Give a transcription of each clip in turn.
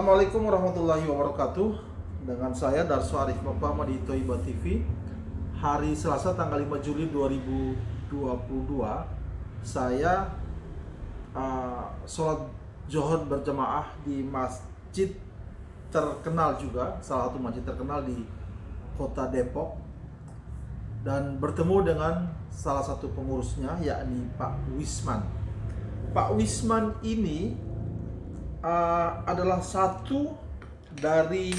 Assalamualaikum warahmatullahi wabarakatuh. Dengan saya Darso Arif Muhammad di Thoibah TV. Hari Selasa tanggal 5 Juli 2022, saya sholat Zuhur berjamaah di masjid terkenal juga, salah satu masjid terkenal di kota Depok, dan bertemu dengan salah satu pengurusnya, yakni Pak Wisman. Pak Wisman ini adalah satu dari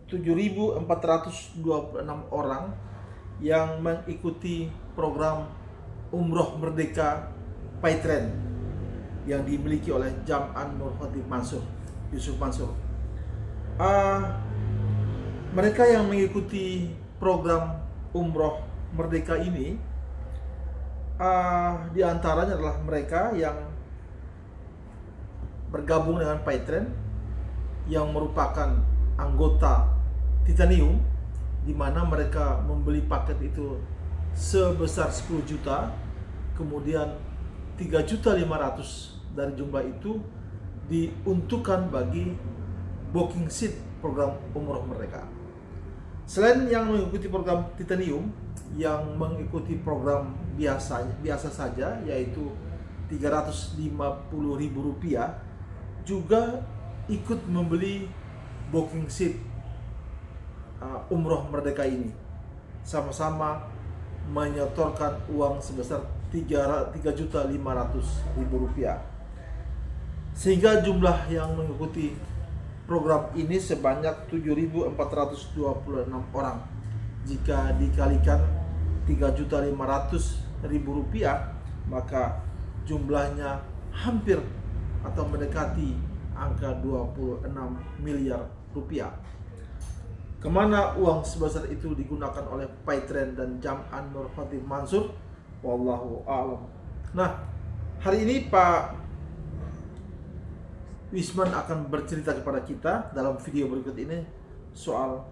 7.426 orang yang mengikuti program Umroh Merdeka Paitren yang dimiliki oleh Jam'an Nur Khatib Mansur, Yusuf Mansur. Mereka yang mengikuti program Umroh Merdeka ini, diantaranya adalah mereka yang bergabung dengan Paitren, yang merupakan anggota Titanium, di mana mereka membeli paket itu sebesar 10 juta, kemudian 3.500.000 dari jumlah itu diuntukkan bagi booking seat program umroh mereka. Selain yang mengikuti program Titanium, yang mengikuti program biasa saja, yaitu Rp350.000, juga ikut membeli booking seat umroh merdeka ini, sama-sama menyetorkan uang sebesar Rp3.500.000, sehingga jumlah yang mengikuti program ini sebanyak 7.426 orang. Jika dikalikan Rp3.500.000, maka jumlahnya hampir atau mendekati angka 26 miliar rupiah. Kemana uang sebesar itu digunakan oleh Paitren dan Jam'an Nur Khatib Mansur? Wallahu a'lam. Nah, hari ini Pak Wisman akan bercerita kepada kita dalam video berikut ini soal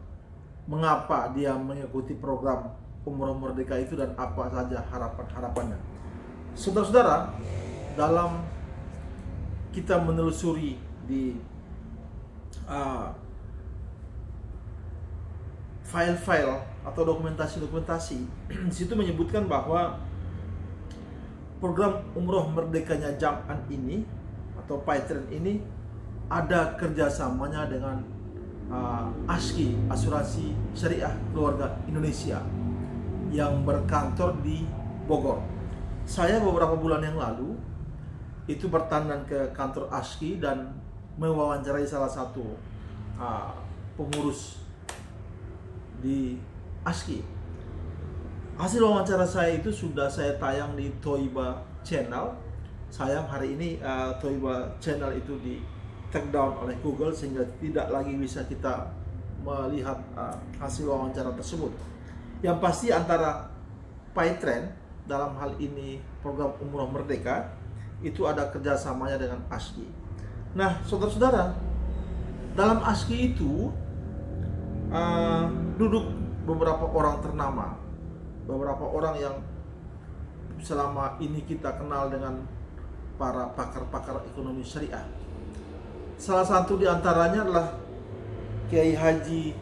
mengapa dia mengikuti program Umroh Merdeka itu dan apa saja harapan-harapannya. Saudara-saudara, dalam kita menelusuri di file-file atau dokumentasi-dokumentasi, di situ menyebutkan bahwa program umroh merdekanya Jam'an ini atau Paitren ini ada kerjasamanya dengan ASKI, Asuransi Syariah Keluarga Indonesia, yang berkantor di Bogor. Saya beberapa bulan yang lalu itu bertandang ke kantor ASKI dan mewawancarai salah satu pengurus di ASKI. Hasil wawancara saya itu sudah saya tayang di Thoibah Channel. Sayang hari ini Thoibah Channel itu di take down oleh Google, sehingga tidak lagi bisa kita melihat hasil wawancara tersebut. Yang pasti antara Paitren dalam hal ini program Umroh Merdeka itu ada kerjasamanya dengan ASKI. Nah, saudara-saudara, dalam ASKI itu duduk beberapa orang ternama, beberapa orang yang selama ini kita kenal dengan para pakar-pakar ekonomi syariah. Salah satu diantaranya adalah Kiai Haji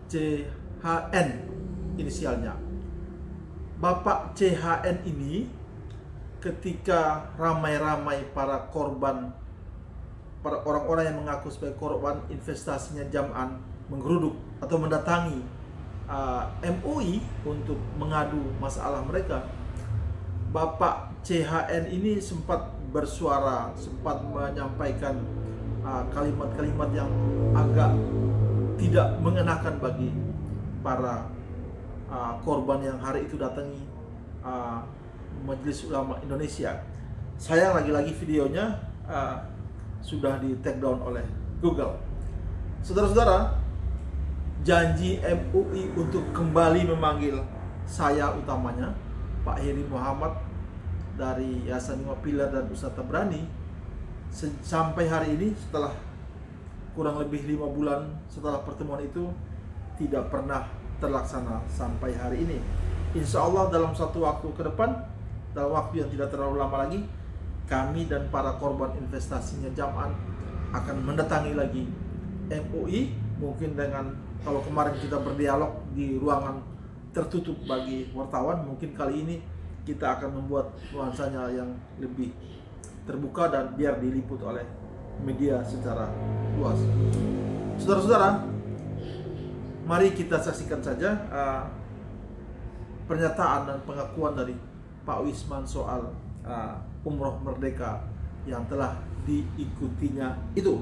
CHN inisialnya. Bapak CHN ini ketika ramai-ramai para korban, para orang-orang yang mengaku sebagai korban investasinya Jam'an menggeruduk atau mendatangi MUI untuk mengadu masalah mereka, Bapak CHN ini sempat bersuara, sempat menyampaikan kalimat-kalimat yang agak tidak mengenakan bagi para korban yang hari itu datangi Majelis Ulama Indonesia. Sayang lagi-lagi videonya sudah di take down oleh Google. Saudara-saudara, janji MUI untuk kembali memanggil saya, utamanya Pak Heri Muhammad dari Yayasan 5 Pilar dan Ustadz Tabrani, sampai hari ini setelah kurang lebih 5 bulan setelah pertemuan itu tidak pernah terlaksana sampai hari ini. Insya Allah dalam satu waktu ke depan, dalam waktu yang tidak terlalu lama lagi, kami dan para korban investasinya Jam'an akan mendatangi lagi MUI, mungkin dengan, kalau kemarin kita berdialog di ruangan tertutup bagi wartawan, mungkin kali ini kita akan membuat nuansanya yang lebih terbuka dan biar diliput oleh media secara luas. Saudara-saudara, mari kita saksikan saja pernyataan dan pengakuan dari Pak Wisman soal umroh merdeka yang telah diikutinya itu.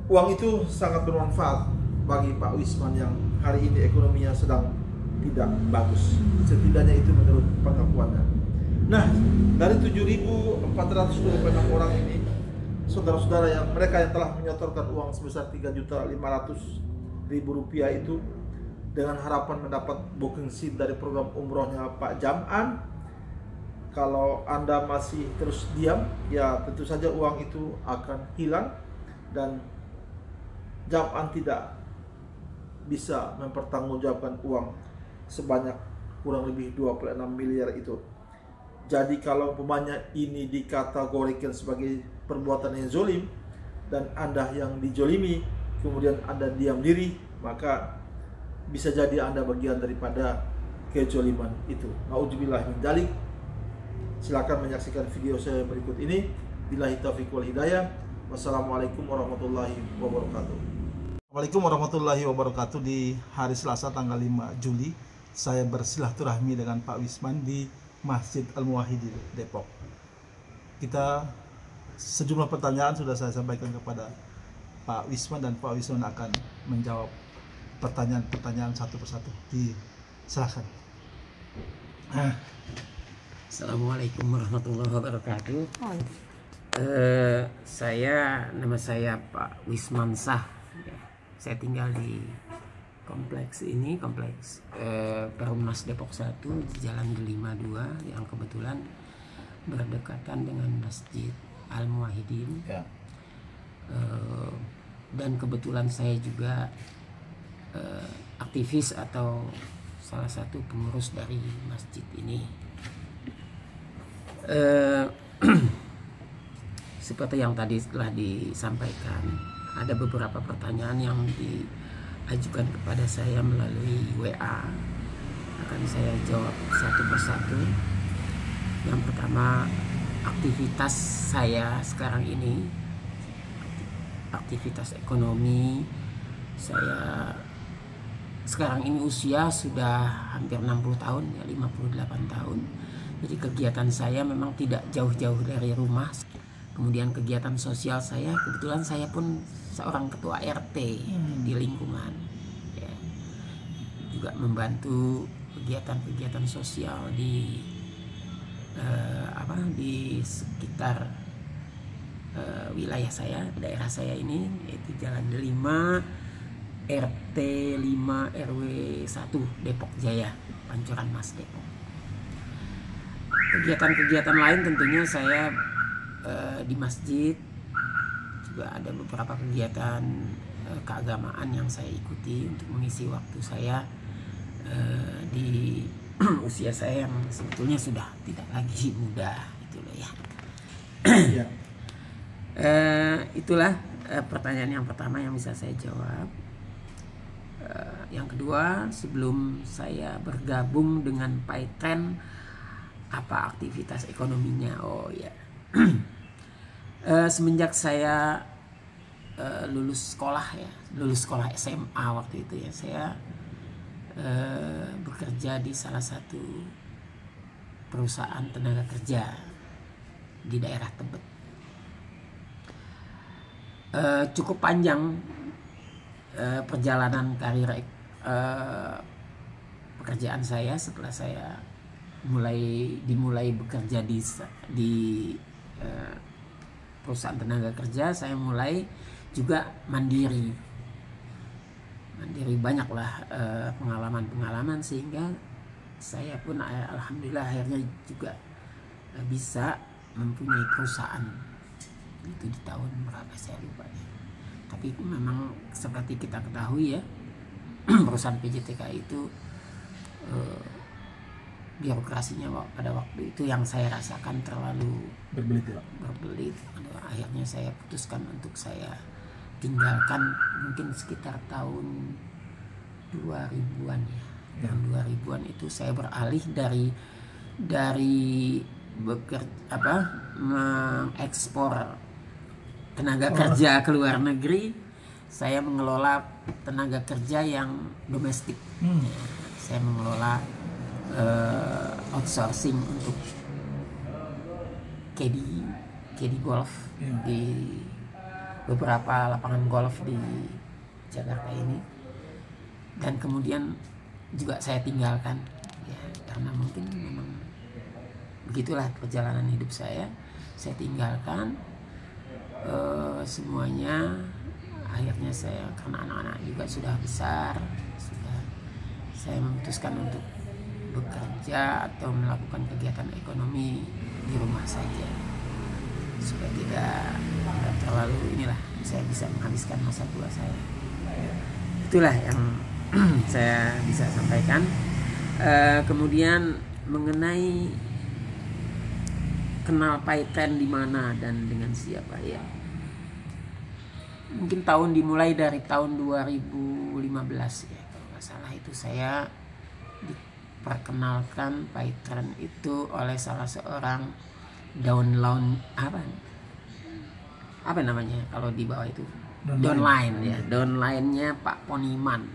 Uang itu sangat bermanfaat bagi Pak Wisman yang hari ini ekonominya sedang tidak bagus. Setidaknya itu menurut pengakuannya. Nah, dari 7.426 orang ini, saudara-saudara, yang mereka yang telah menyetorkan uang sebesar 3.500.000 rupiah itu dengan harapan mendapat booking seat dari program umrohnya Pak Jam'an. Kalau Anda masih terus diam, ya tentu saja uang itu akan hilang dan Jam'an tidak bisa mempertanggungjawabkan uang sebanyak kurang lebih 26 miliar itu. Jadi kalau umpamanya ini dikategorikan sebagai perbuatan yang zolim dan Anda yang dijolimi, kemudian Anda diam diri, maka bisa jadi Anda bagian daripada kezoliman itu. Nauzubillah min dzalik. Silakan menyaksikan video saya berikut ini. Billahi taufiq wal hidayah. Wassalamualaikum warahmatullahi wabarakatuh. Assalamualaikum warahmatullahi wabarakatuh. Di hari Selasa tanggal 5 Juli saya bersilaturahmi dengan Pak Wisman di Masjid Al-Muwahhidin Depok. Kita sejumlah pertanyaan sudah saya sampaikan kepada Pak Wisman dan Pak Wisman akan menjawab pertanyaan-pertanyaan satu persatu. Silakan. Assalamualaikum warahmatullahi wabarakatuh. Nama saya Pak Wisman Shah. Saya tinggal di kompleks Perumnas Depok 1, Jalan Delima 2, yang kebetulan berdekatan dengan Masjid Al-Muwahhidin. Ya. Dan kebetulan saya juga aktivis atau salah satu pengurus dari masjid ini. Seperti yang tadi telah disampaikan, ada beberapa pertanyaan yang diajukan kepada saya melalui WA. Akan saya jawab satu persatu. Yang pertama, aktivitas saya sekarang ini, aktivitas ekonomi saya sekarang ini usia sudah hampir 60 tahun, ya 58 tahun. Jadi kegiatan saya memang tidak jauh-jauh dari rumah. Kemudian kegiatan sosial saya, kebetulan saya pun seorang ketua RT di lingkungan, ya. Juga membantu kegiatan-kegiatan sosial di di sekitar wilayah saya, daerah saya ini, yaitu Jalan Delima, RT 5 RW 1 Depok Jaya, Pancoran Mas Depok. Kegiatan-kegiatan lain tentunya saya di masjid juga ada beberapa kegiatan keagamaan yang saya ikuti untuk mengisi waktu saya di usia saya yang sebetulnya sudah tidak lagi muda, gitu loh ya. Ya. Itulah pertanyaan yang pertama yang bisa saya jawab. Yang kedua, sebelum saya bergabung dengan Paitren, apa aktivitas ekonominya? Oh ya. Semenjak saya lulus sekolah SMA waktu itu ya, saya bekerja di salah satu perusahaan tenaga kerja di daerah Tebet. Cukup panjang perjalanan karir pekerjaan saya. Setelah saya dimulai bekerja di perusahaan tenaga kerja, saya mulai juga mandiri banyaklah pengalaman sehingga saya pun alhamdulillah akhirnya juga bisa mempunyai perusahaan. Itu di tahun berapa saya lupa ya. Tapi memang seperti kita ketahui ya, perusahaan PJTK itu birokrasinya pada waktu itu yang saya rasakan terlalu Berbelit ya. berbelit. Akhirnya saya putuskan untuk saya tinggalkan mungkin sekitar tahun 2000-an ya. Tahun 2000-an itu saya beralih dari mengekspor tenaga kerja ke luar negeri, saya mengelola tenaga kerja yang domestik. Saya mengelola outsourcing untuk caddy golf di beberapa lapangan golf di Jakarta ini, dan kemudian juga saya tinggalkan ya, karena mungkin memang begitulah perjalanan hidup saya tinggalkan semuanya. Akhirnya saya, karena anak-anak juga sudah besar, saya memutuskan untuk bekerja atau melakukan kegiatan ekonomi di rumah saja, supaya tidak terlalu saya bisa menghabiskan masa tua saya. Itulah yang saya bisa sampaikan. Kemudian mengenai kenal PayTrend di mana dan dengan siapa ya, mungkin dimulai dari tahun 2015 ya kalau nggak salah, itu saya diperkenalkan PayTrend itu oleh salah seorang downline apa namanya kalau di bawah itu downline ya, downline-nya Pak Poniman.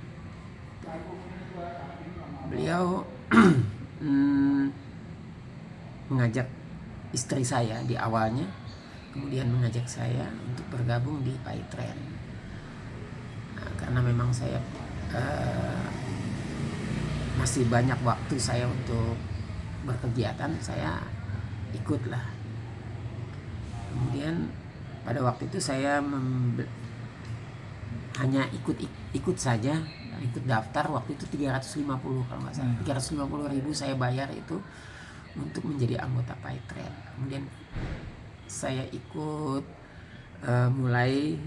Beliau mengajak istri saya di awalnya, kemudian mengajak saya untuk bergabung di PayTrend. Nah, karena memang saya masih banyak waktu saya untuk berkegiatan, saya ikutlah. Kemudian pada waktu itu saya hanya ikut saja, ikut daftar. Waktu itu 350 kalau nggak salah, 350.000 saya bayar itu untuk menjadi anggota PayTrend. Kemudian saya ikut mulai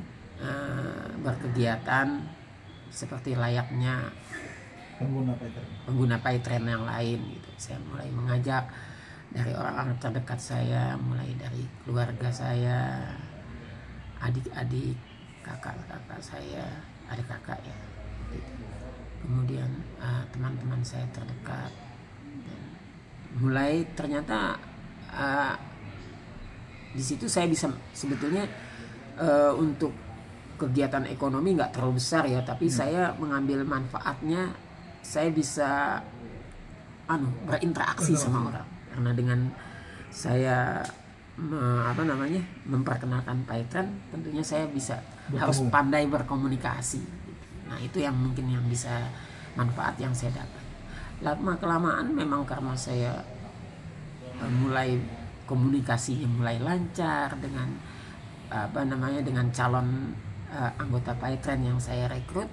berkegiatan seperti layaknya pengguna PayTrend yang lain gitu. Saya mulai mengajak dari orang-orang terdekat saya, mulai dari keluarga saya, adik-adik, kakak-kakak saya, adik kakak ya gitu. Kemudian teman-teman saya terdekat, dan mulai ternyata di situ saya bisa sebetulnya untuk kegiatan ekonomi nggak terlalu besar ya, tapi saya mengambil manfaatnya. Saya bisa berinteraksi sama orang, karena dengan saya memperkenalkan PayTrend, tentunya saya harus pandai berkomunikasi. Nah, itu yang mungkin yang bisa manfaat yang saya dapat. Lama kelamaan memang karena saya mulai komunikasinya mulai lancar dengan dengan calon anggota PayTrend yang saya rekrut,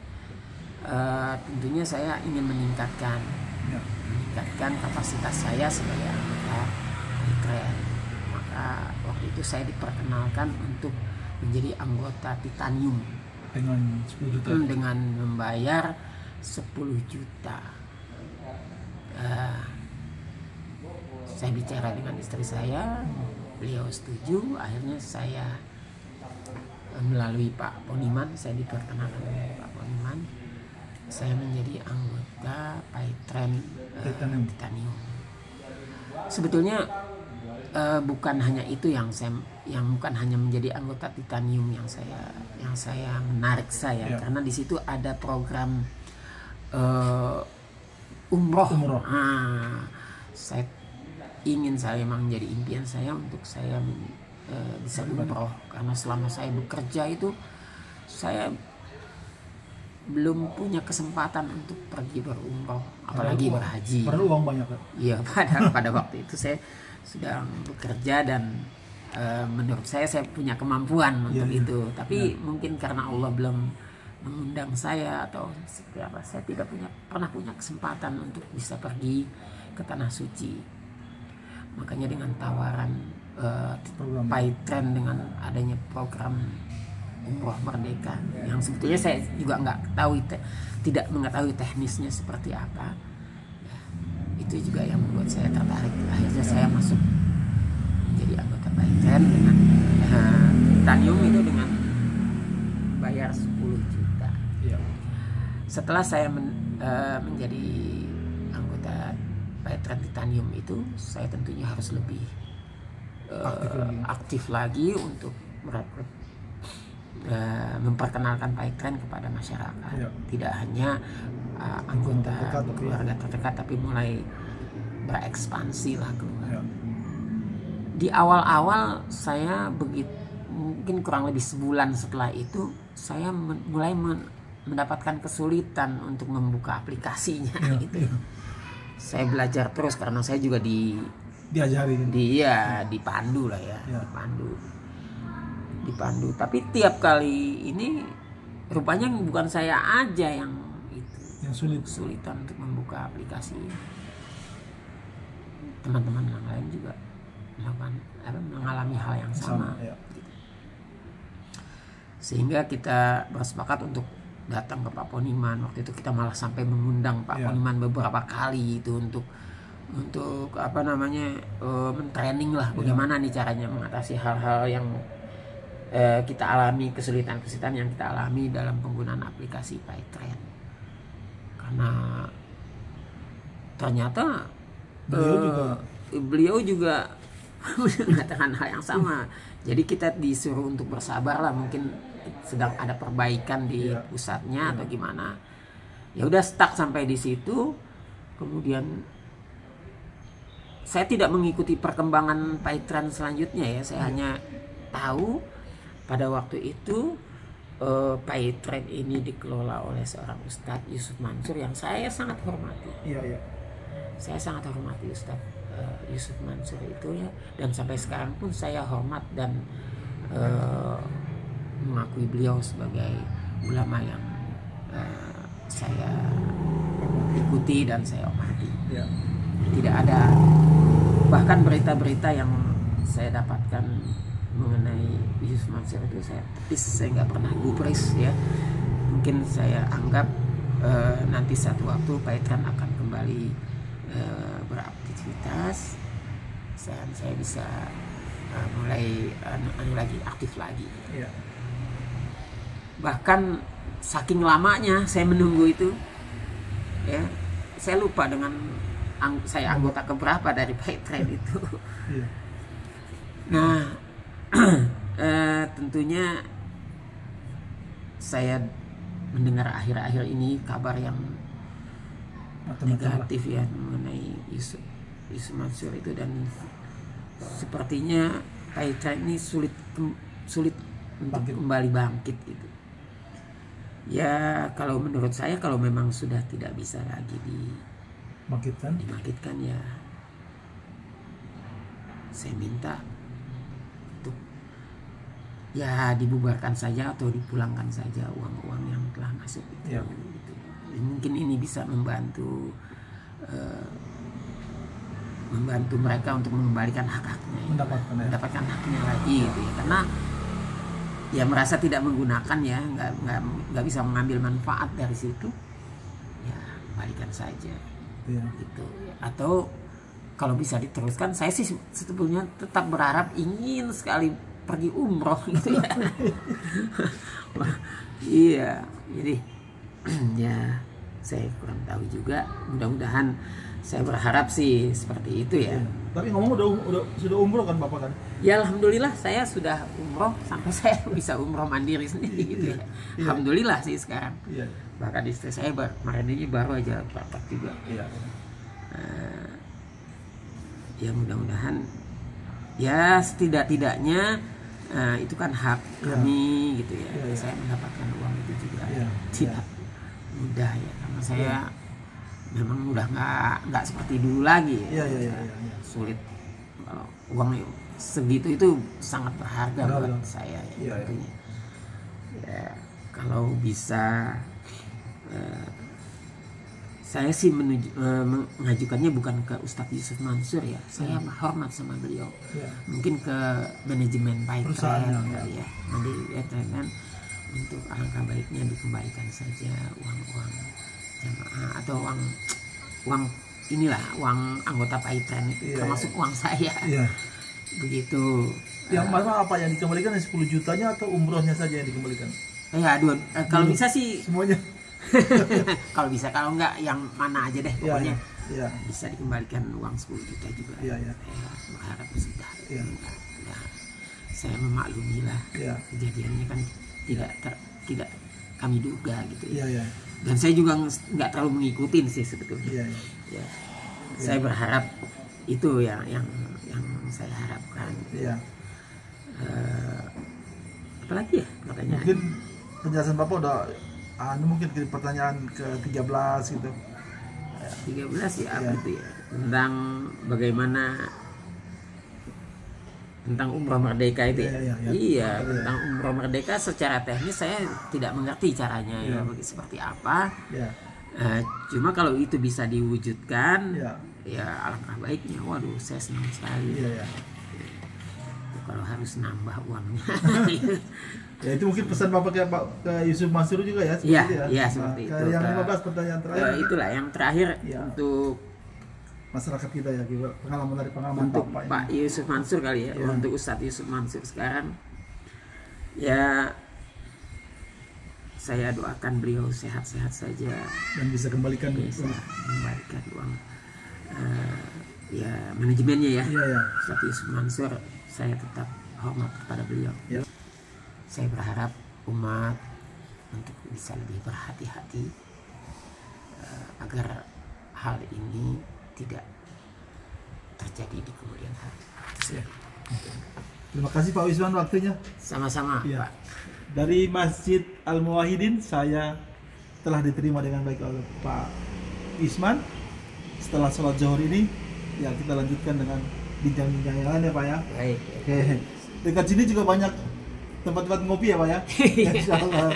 tentunya saya ingin meningkatkan kapasitas saya sebagai anggota PayTrend. Maka waktu itu saya diperkenalkan untuk menjadi anggota Titanium dengan 10 juta, dengan membayar 10 juta. Saya bicara dengan istri saya, beliau setuju. Akhirnya saya melalui Pak Poniman, saya diperkenalkan oleh Pak Poniman, saya menjadi anggota PayTrend Titanium. Sebetulnya bukan hanya itu yang bukan hanya menjadi anggota Titanium yang saya menarik saya, karena di situ ada program umroh. Saya memang menjadi impian saya untuk saya bisa umroh, karena selama saya bekerja itu saya belum punya kesempatan untuk pergi berumroh, apalagi berhaji. Perlu uang banyak kan? Iya, pada waktu itu saya sudah bekerja dan menurut saya punya kemampuan untuk itu. Tapi mungkin karena Allah belum mengundang saya atau seperti apa, saya tidak pernah punya kesempatan untuk bisa pergi ke Tanah Suci. Makanya dengan tawaran PayTrend, dengan adanya program Umroh Merdeka yang sebetulnya saya juga tidak mengetahui teknisnya seperti apa ya, itu juga yang membuat saya tertarik. Akhirnya saya masuk jadi anggota Paitren dengan Titanium itu dengan bayar 10 juta. Iya. Setelah saya menjadi anggota Paitren Titanium itu, saya tentunya harus lebih aktif lagi untuk merekrut, memperkenalkan Paitren kepada masyarakat. Iya. Tidak hanya anggota keluarga terdekat, tapi mulai berekspansi lah keluar. Iya. Di awal-awal saya mungkin kurang lebih sebulan setelah itu saya mulai mendapatkan kesulitan untuk membuka aplikasinya. Iya. Gitu. Iya. Saya belajar terus karena saya juga Diajarin. dipandu lah ya, Ya. dipandu. Tapi tiap kali ini rupanya bukan saya aja yang kesulitan untuk membuka aplikasi. Teman-teman yang lain juga mengalami hal yang sama. Ya. Sehingga kita bersepakat untuk datang ke Pak Poniman. Waktu itu kita malah sampai mengundang Pak Poniman beberapa kali itu untuk mentraining lah bagaimana nih caranya mengatasi hal-hal yang kita alami, kesulitan-kesulitan yang kita alami dalam penggunaan aplikasi Paitren. Karena ternyata beliau juga mengatakan hal yang sama. Jadi kita disuruh untuk bersabar lah, mungkin sedang ada perbaikan di pusatnya atau gimana. Ya udah stuck sampai di situ. Kemudian saya tidak mengikuti perkembangan Paitren selanjutnya ya. Saya hanya tahu pada waktu itu Paitren ini dikelola oleh seorang Ustadz Yusuf Mansur yang saya sangat hormati. Iya. Saya sangat hormati Ustadz Yusuf Mansur itu ya, dan sampai sekarang pun saya hormat dan mengakui beliau sebagai ulama yang saya ikuti dan saya hormati. Ya. Tidak ada, bahkan berita-berita yang saya dapatkan mengenai Yusuf Mansur itu saya nggak pernah gubris ya. Mungkin saya anggap nanti satu waktu Paitren akan kembali beraktivitas dan saya bisa mulai lagi aktif lagi. Ya. Bahkan saking lamanya saya menunggu itu ya, saya lupa dengan saya anggota keberapa dari Paitren itu. Ya. Nah, tentunya saya mendengar akhir-akhir ini kabar yang negatif ya mengenai Yusuf Mansur itu, dan sepertinya Paitren ini sulit untuk kembali bangkit gitu. Ya kalau menurut saya, kalau memang sudah tidak bisa lagi dimaksudkan ya, saya minta untuk ya dibubarkan saja atau dipulangkan saja uang-uang yang telah masuk itu. Ya. Gitu. Mungkin ini bisa membantu mereka untuk mengembalikan hak-haknya, mendapatkan haknya lagi gitu ya, karena ya merasa tidak menggunakan ya, nggak bisa mengambil manfaat dari situ, ya kembalikan saja. Ya. Gitu. Atau kalau bisa diteruskan, saya sih sebetulnya tetap berharap ingin sekali pergi umroh gitu ya. Iya, jadi ya saya kurang tahu juga. Mudah-mudahan, saya berharap sih seperti itu ya. Tapi ngomong sudah umroh kan Bapak kan? Ya alhamdulillah saya sudah umroh sampai saya bisa umroh mandiri sendiri gitu ya. Alhamdulillah sih sekarang. Iya. Bahkan istri saya kemarin ini baru aja praktek juga. Iya. Ya mudah-mudahan ya setidak-tidaknya itu kan hak kami gitu ya. Saya mendapatkan uang itu juga tidak mudah ya, karena saya memang udah nggak seperti dulu lagi ya. Sulit, kalau uang segitu itu sangat berharga buat saya ya, tentunya. Ya, kalau bisa saya sih mengajukannya bukan ke Ustadz Yusuf Mansur ya. Saya hormat sama beliau. Mungkin ke manajemen Paitren ya. Nanti kan untuk alangkah baiknya dikembalikan saja uang-uang jamaah atau uang inilah uang anggota Paipren, termasuk uang saya. Begitu. Yang mana apa yang dikembalikan, yang 10 jutanya atau umrohnya saja yang dikembalikan? Ya, kalau bisa sih semuanya. Kalau bisa, kalau enggak yang mana aja deh pokoknya. Bisa dikembalikan uang 10 juta juga. Saya berharap sudah. Saya memaklumi lah. Kejadiannya kan tidak kami duga gitu ya. Dan saya juga nggak terlalu mengikutin sih sebetulnya. Saya berharap itu yang saya harapkan. Apalagi ya pertanyaan? Mungkin penjelasan Bapak udah mungkin pertanyaan ke-13 gitu. 13 ya, apa itu ya? Tentang bagaimana tentang umroh merdeka itu ya. Iya, tentang umroh merdeka secara teknis saya tidak mengerti caranya ya, seperti apa. Cuma kalau itu bisa diwujudkan, ya alangkah baiknya. Waduh, saya senang sekali. Kalau harus nambah uangnya. Ya itu mungkin pesan Bapak ke Yusuf Mansur juga ya. Iya, seperti itu. Yang 15 pertanyaan terakhir. Itulah yang terakhir untuk masyarakat kita ya, pengalaman dari pengalaman untuk Bapak Pak Yusuf Mansur kali ya, untuk Ustadz Yusuf Mansur sekarang. Ya, saya doakan beliau sehat-sehat saja dan bisa kembalikan uang. Ya manajemennya ya. Ustadz Yusuf Mansur, saya tetap hormat kepada beliau. Saya berharap umat untuk bisa lebih berhati-hati agar hal ini tidak terjadi di kemudian hari. Terima kasih Pak Wisman waktunya. Sama-sama Pak. Dari Masjid Al-Muwahhidin saya telah diterima dengan baik oleh Pak Wisman. Setelah sholat zuhur ini ya kita lanjutkan dengan bincang-bincang yang lain ya Pak ya. Baik. Dekat sini juga banyak tempat-tempat ngopi ya Pak ya. Insyaallah.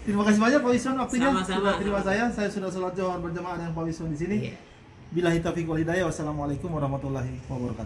Terima kasih banyak Pak Wisman waktunya. Sama-sama. Terima saya sudah sholat zuhur berjamaah dengan Pak Wisman di sini. Billahi taufiq wal hidayah. Wassalamualaikum warahmatullahi wabarakatuh.